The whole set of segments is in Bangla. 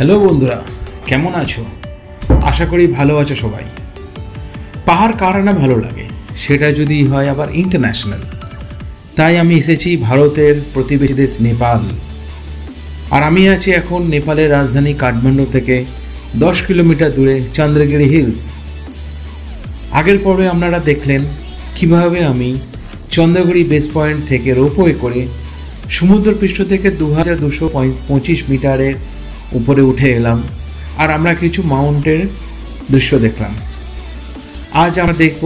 হ্যালো বন্ধুরা, কেমন আছো? আশা করি ভালো আছো সবাই। পাহাড় কার না ভালো লাগে, সেটা যদি হয় আবার ইন্টারন্যাশনাল। তাই আমি এসেছি ভারতের প্রতিবেশী দেশ নেপাল। আর আমি আছি এখন নেপালের রাজধানী কাঠমান্ডু থেকে 10 কিলোমিটার দূরে চন্দ্রগিরি হিলস। আগের পর্বে আপনারা দেখলেন কিভাবে আমি চন্দ্রগিরি বেস পয়েন্ট থেকে রোপওয়ে করে সমুদ্রপৃষ্ঠ থেকে 2225 মিটারের উপরে উঠে এলাম, আর আমরা কিছু মাউন্টেন দৃশ্য দেখলাম। আজ আমরা দেখব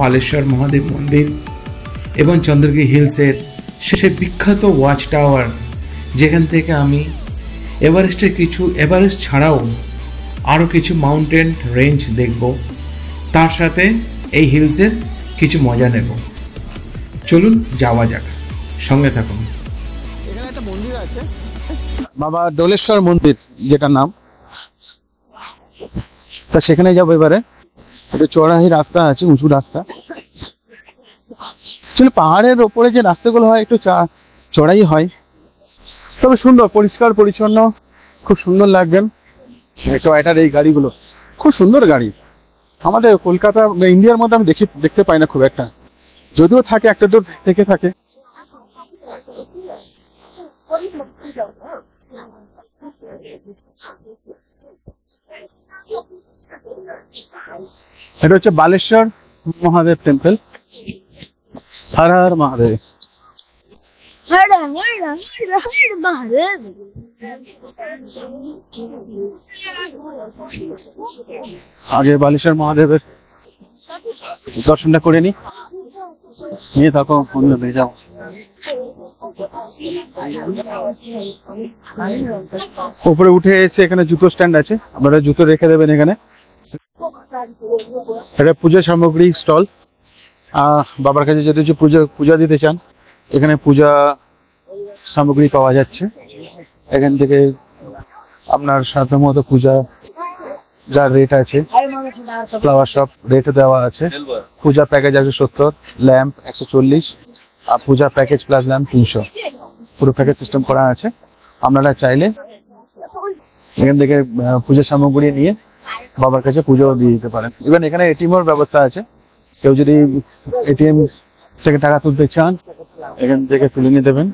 বালেশ্বর মহাদেব মন্দির এবং চন্দ্রগিরি হিলসের শেষে বিখ্যাত ওয়াচ টাওয়ার, যেখান থেকে আমি এভারেস্ট ছাড়াও আরও কিছু মাউন্টেন রেঞ্জ দেখব, তার সাথে এই হিলসের কিছু মজা নেব। চলুন যাওয়া যাক, সঙ্গে থাকুন। এখানে একটা মন্দির আছে, বাবা ডোলেশ্বর মন্দির যেটা নাম, তা সেখানে যাবো এবারে। একটা চড়াই রাস্তা আছে, উঁচু রাস্তা। পাহাড়ের ওপরে যে রাস্তাগুলো হয় একটু চড়াই হয়, তবে সুন্দর, পরিষ্কার পরিচ্ছন্ন, খুব সুন্দর লাগবেন। টয়োটার এই গাড়িগুলো খুব সুন্দর গাড়ি। আমাদের কলকাতা ইন্ডিয়ার মধ্যে আমি দেখতে পাই না খুব একটা, যদিও থাকে একটা দূর থেকে থাকে। এটা হচ্ছে বালেশ্বর মহাদেব টেম্পল। হর হর মহাদেব। আগে বালেশ্বর মহাদেবের দর্শনটা করে নিয়ে থাকো, হয়ে যাও। উপরে উঠে এসে এখানে জুতো স্ট্যান্ড আছে, আপনারা জুতো রেখে দেবেন এখানে। এটা পূজা সামগ্রী স্টল। বাবার কাছে যদি পূজা দিতে চান, এখানে পূজা সামগ্রী পাওয়া যাচ্ছে। এখান থেকে আপনার সাধ্য মতো পূজা যার রেট আছে, ফ্লাওয়ার শপ রেট দেওয়া আছে। পূজা প্যাকেজ আছে 70, ল্যাম্প 140, আর পূজা প্যাকেজ প্লাস ল্যাম্প 300। পুরো প্যাকেজ সিস্টেম করা আছে। আপনারা চাইলে এখান থেকে পূজা সামগ্রী নিয়ে বাবার কাছে পুজোও দিয়ে দিতে পারেন। ইভেন এখানে এটিএম এর ব্যবস্থা আছে, কেউ যদি এটিএম থেকে টাকা তুলতে চান এখান থেকে তুলে নিয়ে দেবেন।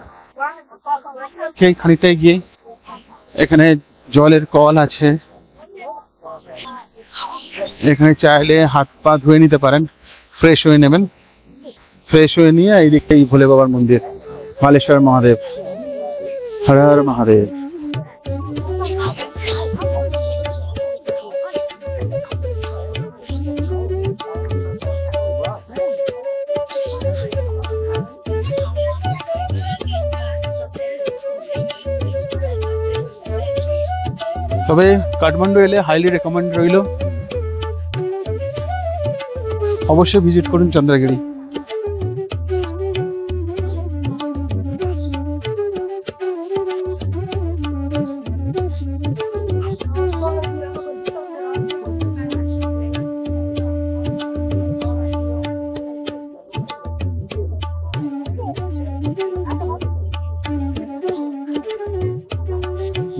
সেই খানিকটাই গিয়ে এখানে জলের কল আছে, এখানে চাইলে হাত পা ধুয়ে নিতে পারেন, ফ্রেশ হয়ে নেবেন। ফ্রেশ হয়ে নিয়ে এই দিকটাই ভোলে বাবার মন্দির, বালেশ্বর মহাদেব। হর হর মহাদেব। তবে কাঠমান্ডু এলে হাইলি রেকমেন্ড রইল, অবশ্যই ভিজিট করুন চন্দ্রগিরি।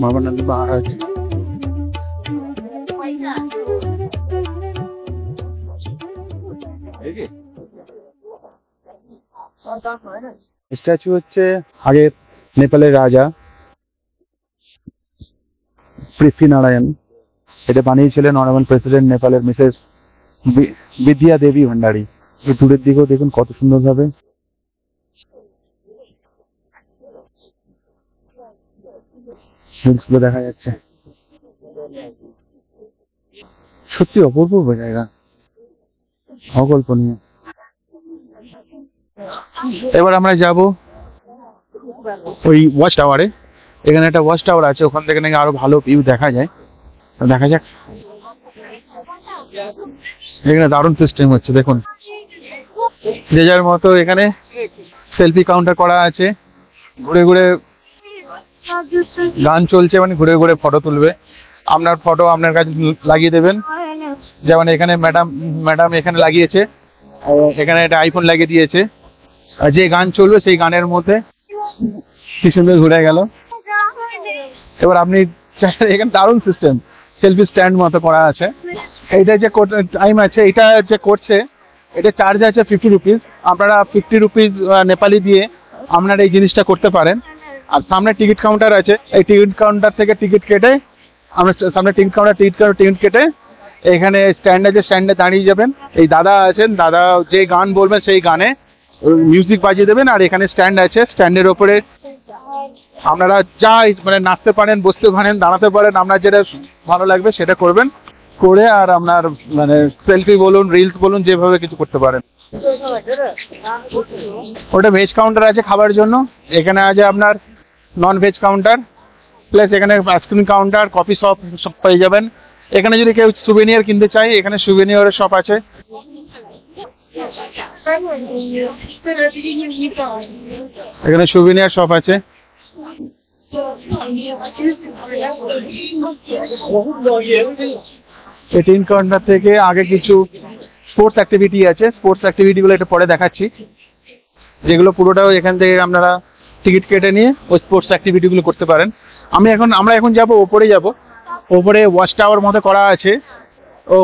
বাবা নদী পাহাড় আছে। স্ট্যাচু হচ্ছে আগের নেপালের রাজা পৃথ্বীনারায়ণ। এটা বানিয়েছিলেন অনারেবল প্রেসিডেন্ট নেপালের মিসেস বিদ্যা দেবী ভান্ডারী। এই দূরের দিকেও দেখুন কত সুন্দর ভাবে হিলস গুলো দেখা যাচ্ছে। সত্যি অপূর্ব জায়গা, অকল্পনীয়। এবার আমরা যাব ওই ওয়াচ টাওয়ারে। এখানে একটা ওয়াচ টাওয়ার আছে, ওখান থেকে নাকি আরো ভালো ভিউ দেখা যায়। দেখা যাক। এখানে দারুণ সিস্টেম হচ্ছে, দেখুন যে যার মতো এখানে সেলফি কাউন্টার করা আছে। ঘুরে ঘুরে গান চলছে, মানে ঘুরে ঘুরে ফটো তুলবে। আপনার ফটো আপনার কাছে লাগিয়ে দেবেন। যেমন এখানে ম্যাডাম এখানে লাগিয়েছে, এখানে একটা আইফোন লাগিয়ে দিয়েছে। যে গান চলবে সেই গানের মধ্যে কি সুন্দর ঘুরে গেল। এবার আপনি এখানে দারুণ সিস্টেম, সেলফি স্ট্যান্ড মতো করা আছে। এইটা যে টাইম আছে, এটা যে করছে, এটা চার্জ আছে 50 রুপিস। আপনারা 50 রুপিস নেপালি দিয়ে আপনারা এই জিনিসটা করতে পারেন। আর সামনে টিকিট কাউন্টার আছে, এই টিকিট কাউন্টার থেকে টিকিট কেটে আমরা সামনে টিকিট কেটে এখানে স্ট্যান্ড আছে, স্ট্যান্ডে দাঁড়িয়ে যাবেন। এই দাদা আছেন, দাদা যে গান বলবেন সেই গানে মিউজিক বাজিয়ে দেবেন। আর এখানে স্ট্যান্ড আছে, স্ট্যান্ডের ওপরে আপনারা যা মানে নাচতে পারেন, বসতে পারেন, দাঁড়াতে পারেন, আপনার যেটা ভালো লাগবে সেটা করবেন, করে আর আপনার মানে সেলফি বলুন, রিলস বলুন, যেভাবে কিছু করতে পারেন। ওটা ভেজ কাউন্টার আছে খাবার জন্য। এখানে আছে আপনার নন ভেজ কাউন্টার, প্লাস এখানে আইসক্রিম কাউন্টার, কফি শপ সব পেয়ে যাবেন। এখানে যদি কেউ সুভেনিয়ার কিনতে চায়, এখানে সুভেনিয়ারের শপ আছে। এখানে সুভেনিয়ার শপ আছে। এই টিন কাউন্টার থেকে আগে কিছু স্পোর্টস অ্যাক্টিভিটি আছে, স্পোর্টস অ্যাক্টিভিটি গুলো একটু পরে দেখাচ্ছি, যেগুলো পুরোটাও এখান থেকে আপনারা টিকিট কেটে নিয়ে ওই স্পোর্টস অ্যাক্টিভিটি গুলো করতে পারেন। আমরা এখন যাব ওপরে, ওপরে ওয়াচ টাওয়ার মতো করা আছে।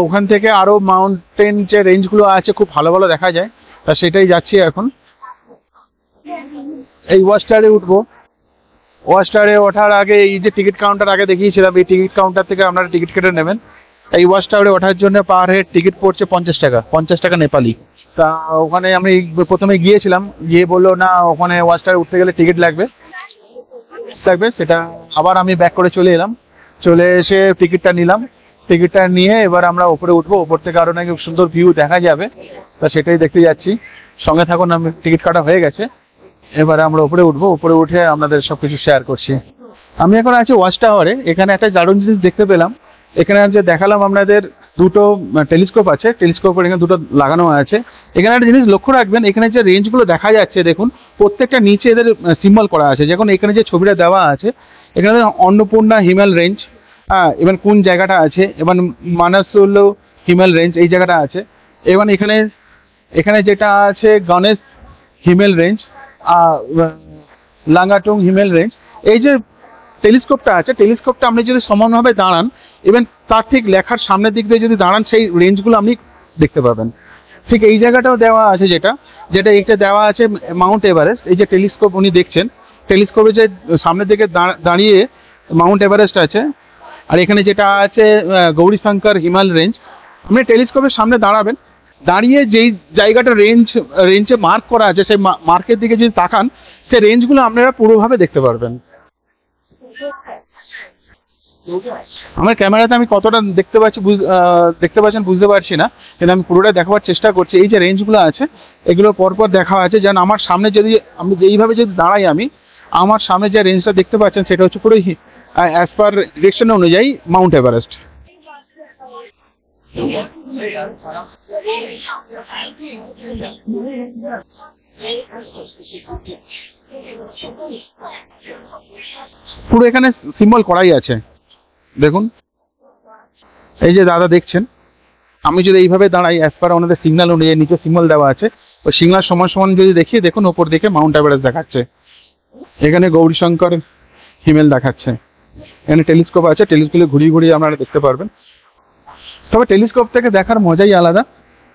ওখান থেকে আরো মাউন্টেন যে রেঞ্জ গুলো আছে খুব ভালো ভালো দেখা যায়, তা সেটাই যাচ্ছি এখন। এই ওয়াচ টাওয়ারে উঠবো। ওয়াচ টাওয়ারে ওঠার আগে এই যে টিকিট কাউন্টার আগে দেখিয়েছিলাম, এই টিকিট কাউন্টার থেকে আপনারা টিকিট কেটে নেবেন। এই ওয়াচ টাওয়ারে ওঠার জন্য পার হেড টিকিট পড়ছে 50 টাকা নেপালি। তা ওখানে আমি প্রথমে গিয়েছিলাম, গিয়ে বললো না ওখানে ওয়াচ টাওয়ারে উঠতে গেলে টিকিট লাগবে, সেটা আবার আমি ব্যাক করে চলে এলাম। চলে এসে টিকিটটা নিলাম, টিকিটটা নিয়ে এবার আমরা উপরে উঠবো। উপর থেকে আরো নাকি সুন্দর ভিউ দেখা যাবে, তা সেটাই দেখতে যাচ্ছি। সঙ্গে থাকুন, আমি টিকিট কাটা হয়ে গেছে। এবারে আমরা উপরে উঠবো, উপরে উঠে আপনাদের সবকিছু শেয়ার করছি। আমি এখন আছি ওয়াচ টাওয়ারে। এখানে একটা দারুণ জিনিস দেখতে পেলাম। এখানে যে দেখালাম আপনাদের দুটো টেলিস্কোপ আছে, টেলিস্কোপের এখানে দুটো লাগানো আছে। এখানে একটা জিনিস লক্ষ্য রাখবেন, এখানে যে রেঞ্জ গুলো দেখা যাচ্ছে দেখুন, প্রত্যেকটা নিচে এদের সিম্বল করা আছে। যেমন এখানে যে ছবিটা দেওয়া আছে, এখানে অন্নপূর্ণা হিমাল রেঞ্জ, এবার কোন জায়গাটা আছে, এবার মানাসুল হিমাল রেঞ্জ এই জায়গাটা আছে। এবার এখানে যেটা আছে গণেশ হিমেল রেঞ্জ, লাঙ্গাটুং হিমেল রেঞ্জ। এই যে টেলিস্কোপটা আছে, টেলিস্কোপটা আপনি যদি সমানভাবে দাঁড়ান, ইভেন তার ঠিক লেখার সামনের দিক দিয়ে যদি দাঁড়ান, সেই রেঞ্জগুলো আপনি দেখতে পাবেন। ঠিক এই জায়গাটাও দেওয়া আছে, যেটা এটা দেওয়া আছে মাউন্ট এভারেস্ট। এই যে টেলিস্কোপ উনি দেখছেন, টেলিস্কোপে যে সামনের দিকে দাঁড়িয়ে মাউন্ট এভারেস্ট আছে। আর এখানে যেটা আছে গৌরীশঙ্কর হিমাল রেঞ্জ। আপনি টেলিস্কোপের সামনে দাঁড়াবেন, দাঁড়িয়ে যেই জায়গাটা রেঞ্জে মার্ক করা আছে, সেই মার্কের দিকে যদি তাকান, সেই রেঞ্জগুলো আপনারা পুরোভাবে দেখতে পারবেন। আমার ক্যামেরাতে আমি কতটা দেখতে পাচ্ছেন বুঝতে পারছি না, কিন্তু আমি পুরোটা দেখাবার চেষ্টা করছি। এই যে রেঞ্জগুলো আছে, এগুলো পরপর দেখা আছে। যেন আমার সামনে যদি আমি যেইভাবে যদি দাঁড়াই, আমার সামনে যে রেঞ্জটা দেখতে পাচ্ছেন, সেটা হচ্ছে পুরো অ্যাজ পার ডিরেকশন অনুযায়ী মাউন্ট এভারেস্ট। পুরো এখানে সিম্বল করাই আছে দেখুন। এই যে দাদা দেখছেন, আমি যদি এইভাবে দাঁড়াই, অ্যাজ পার ওনাদের সিগন্যাল অনুযায়ী নিচে সিম্বল দেওয়া আছে, ওই সিগন্যাল সমান সমান যদি দেখিয়ে দেখুন, ওপর দিকে মাউন্ট এভারেস্ট দেখাচ্ছে, এখানে গৌরীশঙ্কর হিমেল দেখাচ্ছে। এখানে টেলিস্কোপ আছে, টেলিস্কোপে ঘুরিয়ে ঘুরিয়ে আপনারা দেখতে পারবেন। তবে টেলিস্কোপ থেকে দেখার মজাই আলাদা।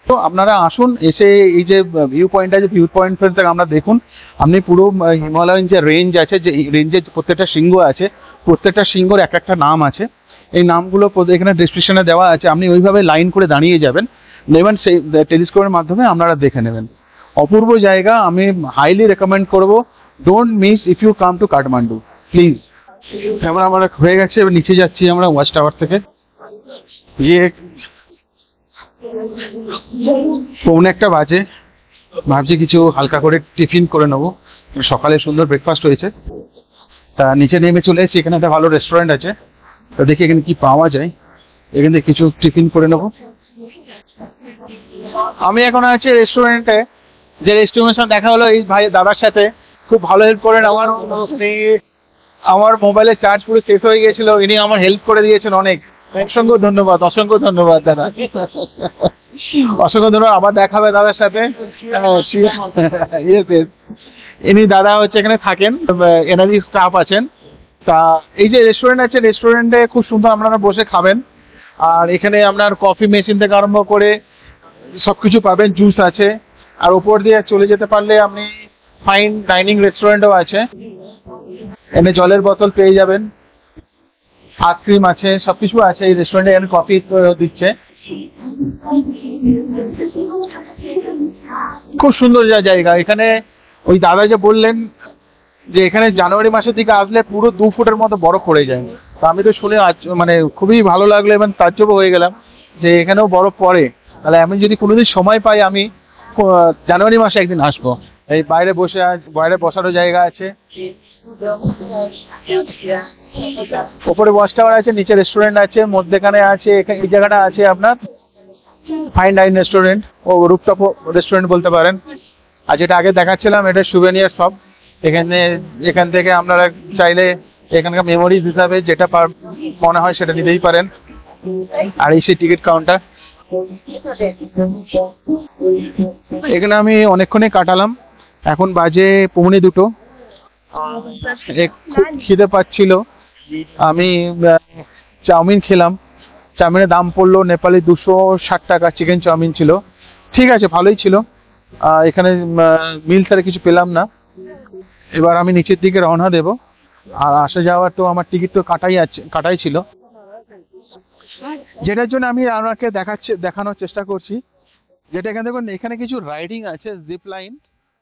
তো আপনারা আসুন, এসে এই যে ভিউ পয়েন্ট আছে, ভিউ পয়েন্ট থেকে আমরা দেখুন। আপনি পুরো হিমালয়ান যে রেঞ্জ আছে, যে রেঞ্জের প্রত্যেকটা শৃঙ্গ আছে, প্রত্যেকটা শৃঙ্গর একটা নাম আছে। এই নামগুলো এখানে ডেসক্রিপশনে দেওয়া আছে। আপনি ওইভাবে লাইন করে দাঁড়িয়ে যাবেন, নেবেন, সেই টেলিস্কোপের মাধ্যমে আপনারা দেখে নেবেন। অপূর্ব জায়গা, আমি হাইলি রেকমেন্ড করব। Don't miss if you come to Kathmandu, please. এবার আমরা হয়ে গেছে, এবার নিচে যাচ্ছি আমরা ওয়াচ টাওয়ার থেকে। গিয়ে 1:45 বাজে, ভাবছি কিছু হালকা করে টিফিন করে নেবো। সকালে সুন্দর ব্রেকফাস্ট হয়েছে, তা নিচে নেমে চলে এসেছি। এখানে একটা ভালো রেস্টুরেন্ট আছে, তা দেখি এখানে কি পাওয়া যায়, এখান থেকে কিছু টিফিন করে নেবো। আমি এখন আছি রেস্টুরেন্টে। যে রেস্টুরেন্টের দেখা হলো এই ভাই দাদার সাথে, খুব ভালো হেল্প করেন। আমার মোবাইলের চার্জ পুরো শেষ হয়ে গেছিল, ইনি আমার হেল্প করে দিয়েছেন অনেক। অসংখ্য ধন্যবাদ দাদা, অসংখ্য ধন্যবাদ। আবার দেখা হবে দাদার সাথে। ইনি দাদা হচ্ছে এখানে থাকেন, এনারজি স্টাফ আছেন। তা এই যে রেস্টুরেন্ট আছে, রেস্টুরেন্টে খুব সুন্দর আপনারা বসে খাবেন। আর এখানে আপনার কফি মেশিন থেকে আরম্ভ করে সবকিছু পাবেন, জুস আছে। আর উপর দিয়ে চলে যেতে পারলে আপনি ফাইন ডাইনিং রেস্টুরেন্টও আছে, এখানে জলের বোতল পেয়ে যাবেন, আইসক্রিম আছে, সবকিছু আছে এই রেস্টুরেন্টে। এখানে কফি দিচ্ছে। খুব সুন্দর জায়গা এখানে। ওই দাদা যে বললেন যে এখানে জানুয়ারি মাসের দিকে আসলে পুরো 2 ফুটের মতো বরফ পড়ে যায়। তো আমি তো শুনে মানে খুবই ভালো লাগলো এবং তাজ্জব হয়ে গেলাম যে এখানেও বরফ পড়ে। তাহলে আমি যদি কোনোদিন সময় পাই আমি জানুয়ারি মাসে একদিন আসবো। এই বাইরে বাইরে বসারও জায়গা আছে, উপরে ওয়াচ টাওয়ার আছে, নিচে রেস্টুরেন্ট আছে, মধ্যেখানে আছে এই জায়গাটা আছে আপনার ফাইন ডাইন রেস্টুরেন্ট ও রুফটপ রেস্টুরেন্ট বলতে পারেন। আর যেটা আগে দেখাচ্ছিলাম এটা সুভেনিয়ার শপ। এখান থেকে আপনারা চাইলে এখানকার মেমোরিজ হিসাবে যেটা মনে হয় সেটা নিতেই পারেন। আর এই সেই টিকিট কাউন্টার, এখানে আমি অনেকক্ষণই কাটালাম। এখন বাজে 2:45। খুব খিদে পাচ্ছিল, আমি চাউমিন খেলাম। চাউমিনের দাম পড়লো নেপালি 260 টাকা। চিকেন চাউমিন ছিল, ঠিক আছে, ভালোই ছিল। এখানে মিল ছাড়া কিছু পেলাম না। এবার আমি নিচের দিকে রওনা দেব। আর আসা যাওয়ার তো আমার টিকিট তো কাটাই ছিল, যেটার জন্য আমি আপনাকে দেখানোর চেষ্টা করছি। যেটা এখানে দেখুন, এখানে কিছু রাইডিং আছে, জিপ লাইন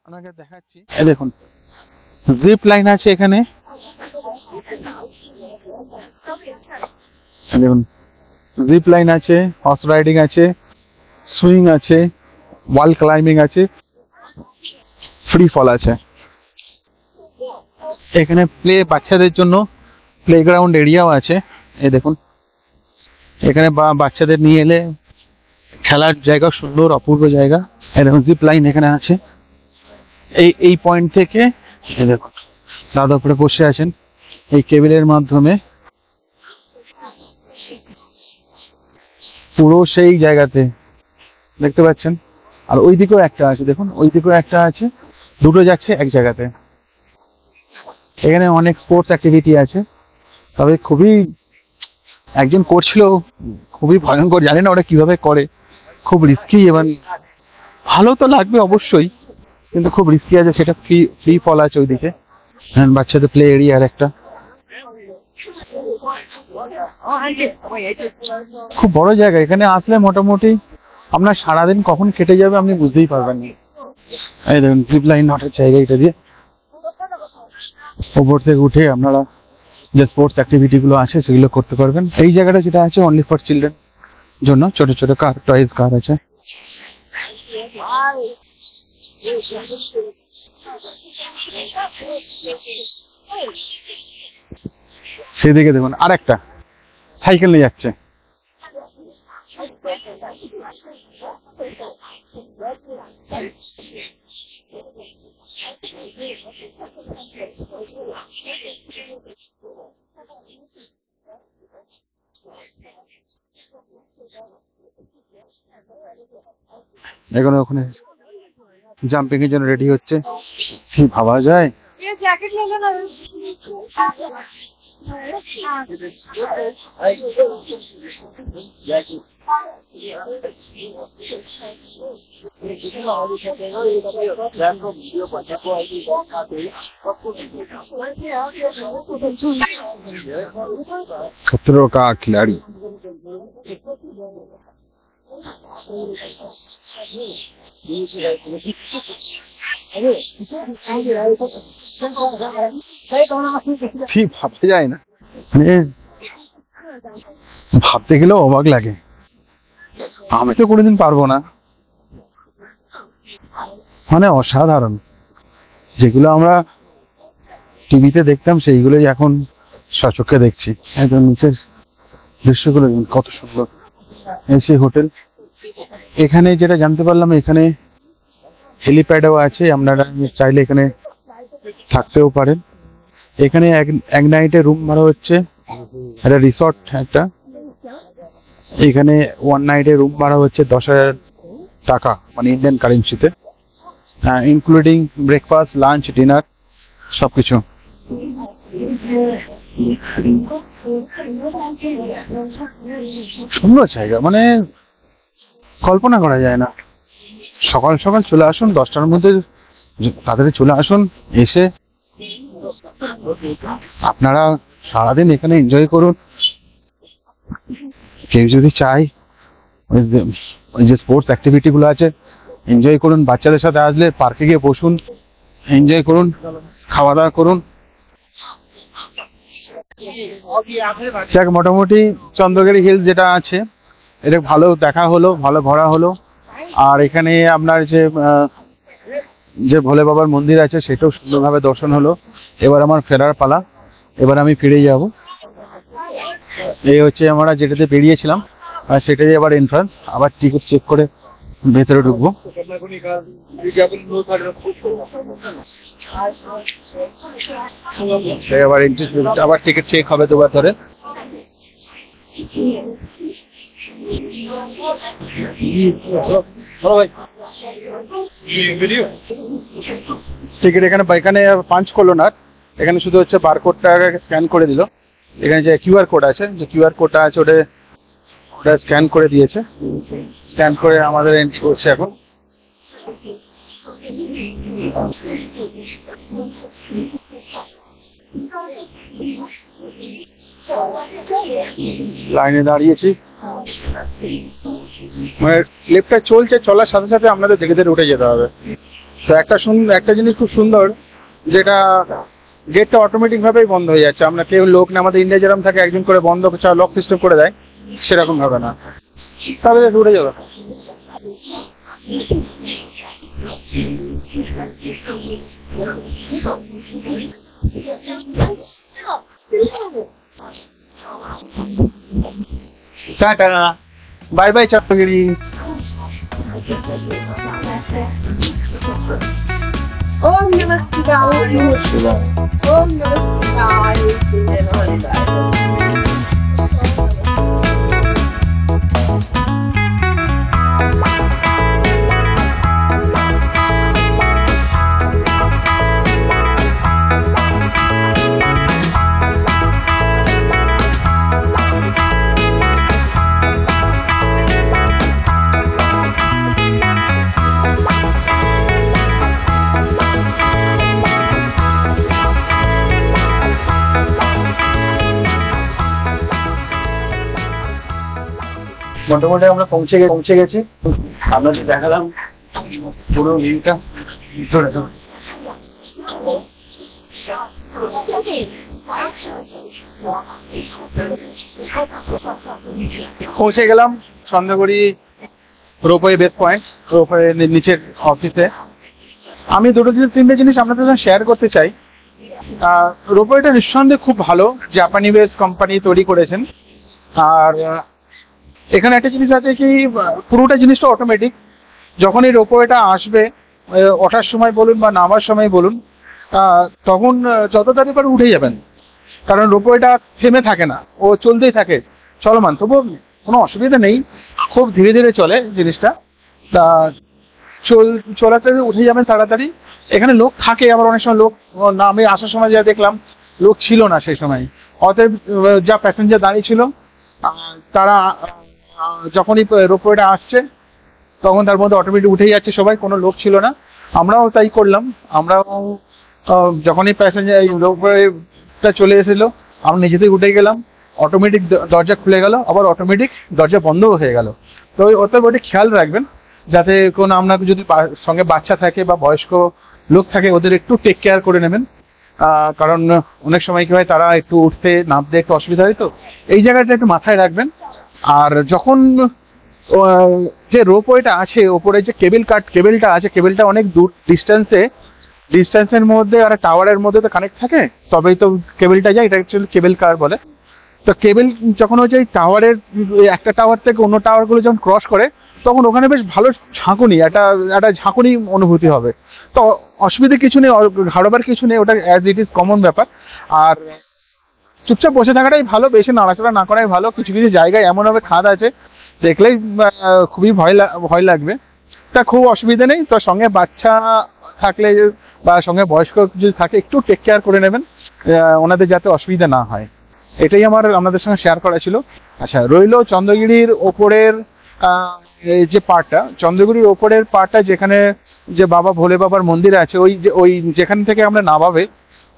আপনাকে দেখাচ্ছি। দেখুন জিপ লাইন আছে এখানে, দেখুন জিপ লাইন আছে, হর্স রাইডিং আছে, সুইং আছে, ওয়াল ক্লাইম্বিং আছে, ফ্রি ফল আছে। এখানে বাচ্চাদের জন্য প্লেগ্রাউন্ড এরিয়াও আছে। এই দেখুন এখানে বাচ্চাদের নিয়ে এলে খেলার জায়গা, সুন্দর অপূর্ব জায়গা। এই দেখুন জিপ লাইন এখানে আছে। এই পয়েন্ট থেকে এই দেখুন দাদা উপরে বসে আছেন এই কেবিলের মাধ্যমে পুরো সেই জায়গাতে দেখতে পাচ্ছেন। আর ওই দিকেও একটা আছে, দেখুন ওই দিকেও একটা আছে, দুটো যাচ্ছে এক জায়গাতে। এখানে অনেক স্পোর্টস অ্যাক্টিভিটি আছে, তবে একজন করছিল খুবই ভয়ঙ্কর, জানি না ওরা কিভাবে করে, খুব রিস্কি এবং ভালো তো লাগবে অবশ্যই, কিন্তু খুব রিস্কি আছে। সেটা ফ্রি ফল আছে ওইদিকে, বাচ্চাদের প্লে এরিয়ার একটা খুব বড় জায়গা। এখানে আসলে মোটামুটি আপনার সারাদিন কখন কেটে যাবে আপনি বুঝতেই পারবেন না। এই দেখুন জিপ লাইন নটের জায়গা, এটা দিয়ে ওপর থেকে উঠে আপনারা যে স্পোর্টস অ্যাক্টিভিটি গুলো আছে সেগুলো করতে পারবেন। এই জায়গাটা যেটা আছে অনলি ফর চিলড্রেন জন্য, ছোট ছোট কার, টয়েস কার আছে। সেদিকে দেখুন আর একটা সাইকেল নিয়ে যাচ্ছে। এখন ওখানে জাম্পিং এর জন্য রেডি হচ্ছে। কি ভাবা যায়, खतरों का खिलाड़ी। ভাবতে যায় না, ভাবতে গেলেও অবাক লাগে। আমি তো কোনোদিন পারবো না, মানে অসাধারণ। যেগুলো আমরা টিভিতে দেখতাম সেইগুলোই এখন সচক্ষে দেখছি। একদম নিচের দৃশ্যগুলো কত সুন্দর। এসি হোটেল, এখানে যেটা জানতে পারলাম এখানে হেলিপ্যাডও আছে, আপনারা চাইলে এখানে থাকতেও পারেন। এখানে এক নাইটে রুম ভাড়া হচ্ছে, একটা রিসর্ট একটা, এখানে ওয়ান নাইটে রুম ভাড়া হচ্ছে 10,000 টাকা, মানে ইন্ডিয়ান কারেন্সিতে, ইনক্লুডিং ব্রেকফাস্ট, লাঞ্চ, ডিনার সবকিছু। সুন্দর জায়গা, মানে কল্পনা করা যায় না। সকাল সকাল চলে আসুন, 10টার মধ্যে তাড়াতাড়ি চলে আসুন, এসে আপনারা সারাদিন এখানে এনজয় করুন। কেউ যদি চায় ওই যে স্পোর্টস অ্যাক্টিভিটি গুলো আছে এনজয় করুন, বাচ্চাদের সাথে আসলে পার্কে গিয়ে বসুন, এনজয় করুন, খাওয়া দাওয়া করুন। যাক, মোটামুটি চন্দ্রগিরি হিলস যেটা আছে এটা ভালো দেখা হলো, ভালো ঘোরা হলো। আর এখানে আপনার যে ভোলে বাবার মন্দির আছে সেটাও সুন্দরভাবে দর্শন হলো। এবার আমার ফেরার পালা, এবার আমি ফিরে যাব। এই হচ্ছে আমরা যেটাতে বেরিয়েছিলাম, আর সেটাই আবার এন্ট্রান্স। আবার টিকিট চেক করে ভেতরে ঢুকবো। আবার টিকিট চেক হবে দুবার ধরে। টিকিট এখানে পাঞ্চ করলো না, এখানে শুধু হচ্ছে বারকোডটা স্ক্যান করে দিল। এখানে যে কিউআর কোড আছে, যে কিউআর কোডটা আছে ওটা স্ক্যান করে দিয়েছে। স্ক্যান করে আমাদের এন্ট্রি করছে এখন। লাইনে দাঁড়িয়েছি, মানে লিফটটা চলছে, চলার সাথে সাথে আপনাদের ধীরে ধীরে উঠে যেতে হবে। তো একটা জিনিস খুব সুন্দর, যেটা গেটটা অটোমেটিক ভাবেই বন্ধ হয়ে যাচ্ছে। আমরা কেউ লোক না, আমাদের ইন্ডিয়া যেরকম থাকে একজন করে বন্ধ লক সিস্টেম করে দেয়, সেরকম ভাবে না, তাহলে উঠে যাবে। Tata, bye bye Chandragiri. Om Namah Shivaya. Om Namah Shivaya. মোটামুটি আমরা পৌঁছে গেছি। আমরা যে দেখালাম পুরো ভিউটা ধরে ধরে পৌঁছে গেলাম Chandragiri ropeway base point, ropeway নিচের অফিসে। আমি তিনটে জিনিস আপনাদের সাথে শেয়ার করতে চাই। রোপওয়েটা নিঃসন্দেহে খুব ভালো, জাপানি বেস কোম্পানি তৈরি করেছেন। আর এখানে একটা জিনিস আছে কি, পুরোটা জিনিসটা অটোমেটিক। যখন এই রোপওয়েটা আসবে, ওঠার সময় বলুন বা নামার সময় বলুন, তখন যত তাড়াতাড়ি পারে উঠে যাবেন, কারণ রোপওয়েটা থেমে থাকে না, ও চলতেই থাকে, চলমান। তবুও কোনো অসুবিধা নেই, খুব ধীরে ধীরে চলে জিনিসটা। তা চলাচলে উঠে যাবেন তাড়াতাড়ি। এখানে লোক থাকে, আবার অনেক সময় লোক না, আমি আসার সময় যা দেখলাম লোক ছিল না সেই সময়। অতএব যা প্যাসেঞ্জার দাঁড়িয়ে ছিল, তারা যখনই রোপওয়েটা আসছে তখন তার মধ্যে অটোমেটিক উঠে যাচ্ছে সবাই, কোনো লোক ছিল না। আমরাও তাই করলাম। আমরাও যখনই প্যাসেঞ্জার রোপওয়েটা চলে এসেছিল, আমরা নিজেদের উঠে গেলাম, অটোমেটিক দরজা খুলে গেল, আবার অটোমেটিক দরজা বন্ধও হয়ে গেল। তো ওটা খেয়াল রাখবেন, যাতে কোনো আপনার যদি সঙ্গে বাচ্চা থাকে বা বয়স্ক লোক থাকে, ওদের একটু টেক কেয়ার করে নেবেন। কারণ অনেক সময় কি হয়, তারা একটু উঠতে নামতে একটু অসুবিধা হয়, তো এই জায়গাটা একটু মাথায় রাখবেন। আর যখন যে রোপওয়েটা আছে, ওপরে যে কেবেলটা আছে, কেবেলটা অনেক দূর ডিস্টেন্সের মধ্যে আর টাওয়ারের মধ্যে তো কানেক্ট থাকে, তবেই তো কেবেলটা যায়। এটা অ্যাকচুয়ালি কেবেল কার বলে। তো কেবেল যখন হচ্ছে টাওয়ারের একটা টাওয়ার থেকে অন্য টাওয়ারগুলো যখন ক্রস করে, তখন ওখানে বেশ ভালো ঝাঁকুনি, একটা ঝাঁকুনি অনুভূতি হবে। তো অসুবিধা কিছু নেই, ঘাড়বার কিছু নেই, ওটা অ্যাজ ইট ইজ কমন ব্যাপার। আর চুপচাপ বসে থাকাটাই ভালো, বেশি নাড়াচাড়া না করাই ভালো। কিছু কিছু জায়গায় এমনভাবে খাদ আছে, দেখলেই খুবই ভয় লাগবে। তা খুব অসুবিধা নেই। তো সঙ্গে বাচ্চা থাকলে বা সঙ্গে বয়স্ক যদি থাকে একটু টেক কেয়ার করে নেবেন, ওনাদের যাতে অসুবিধা না হয়। এটাই আমার আপনাদের সঙ্গে শেয়ার করা ছিল। আচ্ছা, রইলো চন্দ্রগিরির ওপরের এই যে পার্টটা, চন্দ্রগিরির ওপরের পার্টটা যেখানে যে বাবা ভোলে বাবার মন্দির আছে, ওই যেখান থেকে আমরা নামাবে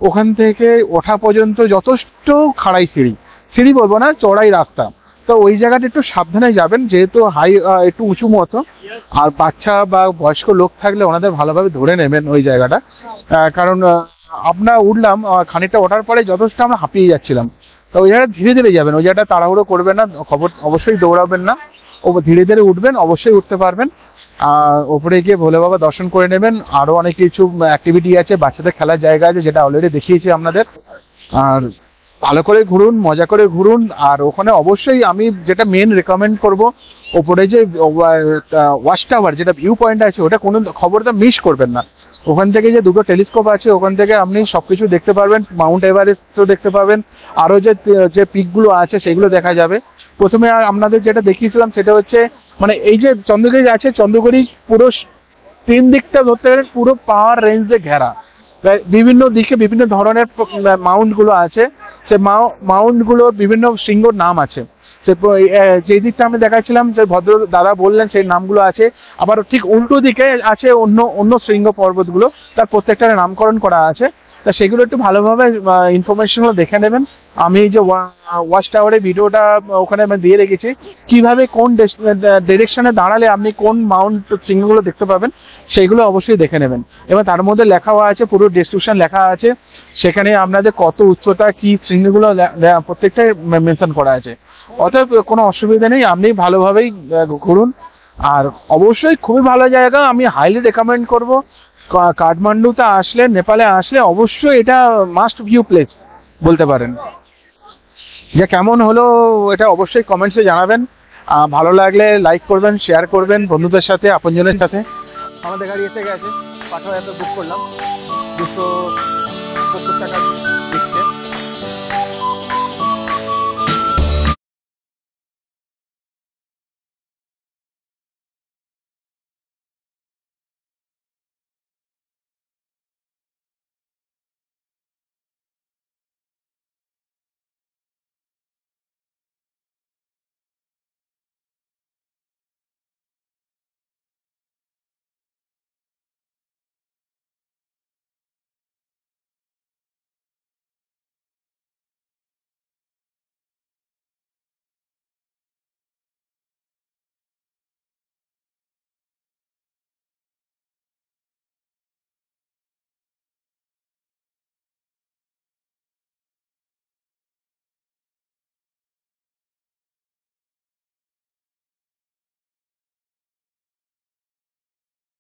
ওখান থেকে ওঠা পর্যন্ত যথেষ্ট খাড়াই সিঁড়ি বলবো না, চড়াই রাস্তা। তো ওই জায়গাটা একটু সাবধানে যাবেন, যেহেতু একটু উঁচু মতো, আর বাচ্চা বা বয়স্ক লোক থাকলে ওনাদের ভালোভাবে ধরে নেবেন ওই জায়গাটা। কারণ আমরা উঠলাম, খানিকটা ওঠার পরে যথেষ্ট আমরা হাঁপিয়ে যাচ্ছিলাম। তো ওই জায়গাটা ধীরে ধীরে যাবেন, ওই জায়গাটা তাড়াহুড়ো করবেন না, অবশ্যই দৌড়াবেন না, ধীরে ধীরে উঠবেন, অবশ্যই উঠতে পারবেন। আর ওপরে গিয়ে ভোলে বাবা দর্শন করে নেবেন। আরো অনেক কিছু অ্যাক্টিভিটি আছে, বাচ্চাদের খেলার জায়গা আছে, যেটা অলরেডি দেখিয়েছি আপনাদের। আর ভালো করে ঘুরুন, মজা করে ঘুরুন। আর ওখানে অবশ্যই আমি যেটা মেন রেকমেন্ড করব, ওপরে যে ওয়াচ টাওয়ার যেটা ভিউ পয়েন্ট আছে, ওটা কোনো খবরটা মিস করবেন না। ওখান থেকে যে দুটো টেলিস্কোপ আছে, ওখান থেকে আপনি সবকিছু দেখতে পারবেন, মাউন্ট এভারেস্টও দেখতে পাবেন, আরো যে পিকগুলো আছে সেগুলো দেখা যাবে। প্রথমে আপনাদের যেটা দেখিয়েছিলাম সেটা হচ্ছে মানে এই যে চন্দ্রগিরি আছে, চন্দ্রগিরি পুরো 3 দিকটা ধরতে গেলে পুরো পাহাড় রেঞ্জ দিয়ে ঘেরা, বিভিন্ন দিকে বিভিন্ন ধরনের মাউন্ট গুলো আছে। সে মাউন্ট গুলোর বিভিন্ন শৃঙ্গর নাম আছে। সে যে দিকটা আমি দেখাচ্ছিলাম, যে ভদ্র দাদা বললেন সেই নামগুলো আছে। আবার ঠিক উল্টো দিকে আছে অন্য শৃঙ্গ পর্বতগুলো, তার প্রত্যেকটার নামকরণ করা আছে। তা সেগুলো একটু ভালোভাবে ইনফরমেশনগুলো দেখে নেবেন। আমি এই যে ওয়াচ টাওয়ারের ভিডিওটা ওখানে আমি দিয়ে রেখেছি, কিভাবে কোন ডিরেকশনে দাঁড়ালে আপনি কোন মাউন্ট শৃঙ্গগুলো দেখতে পাবেন, সেইগুলো অবশ্যই দেখে নেবেন। এবং তার মধ্যে লেখাও আছে, পুরো ডেসক্রিপশন লেখা আছে, সেখানে আপনাদের কত উচ্চতা, কি শৃঙ্গগুলো প্রত্যেকটাই মেনশন করা আছে। অতএব কোনো অসুবিধা নেই, আপনি ভালোভাবেই ঘুরুন। আর অবশ্যই খুবই ভালো জায়গা, আমি হাইলি রেকমেন্ড করব। কাঠমান্ডুতে আসলে, নেপালে আসলে অবশ্যই এটা মাস্ট ভিউ প্লেস বলতে পারেন। যে কেমন হলো এটা অবশ্যই কমেন্টসে জানাবেন। ভালো লাগলে লাইক করবেন, শেয়ার করবেন বন্ধুদের সাথে, আপনজনের সাথে। আমাদের গাড়ি এসে গেছে, পাঠাও এত বুক করলাম 270 টাকা।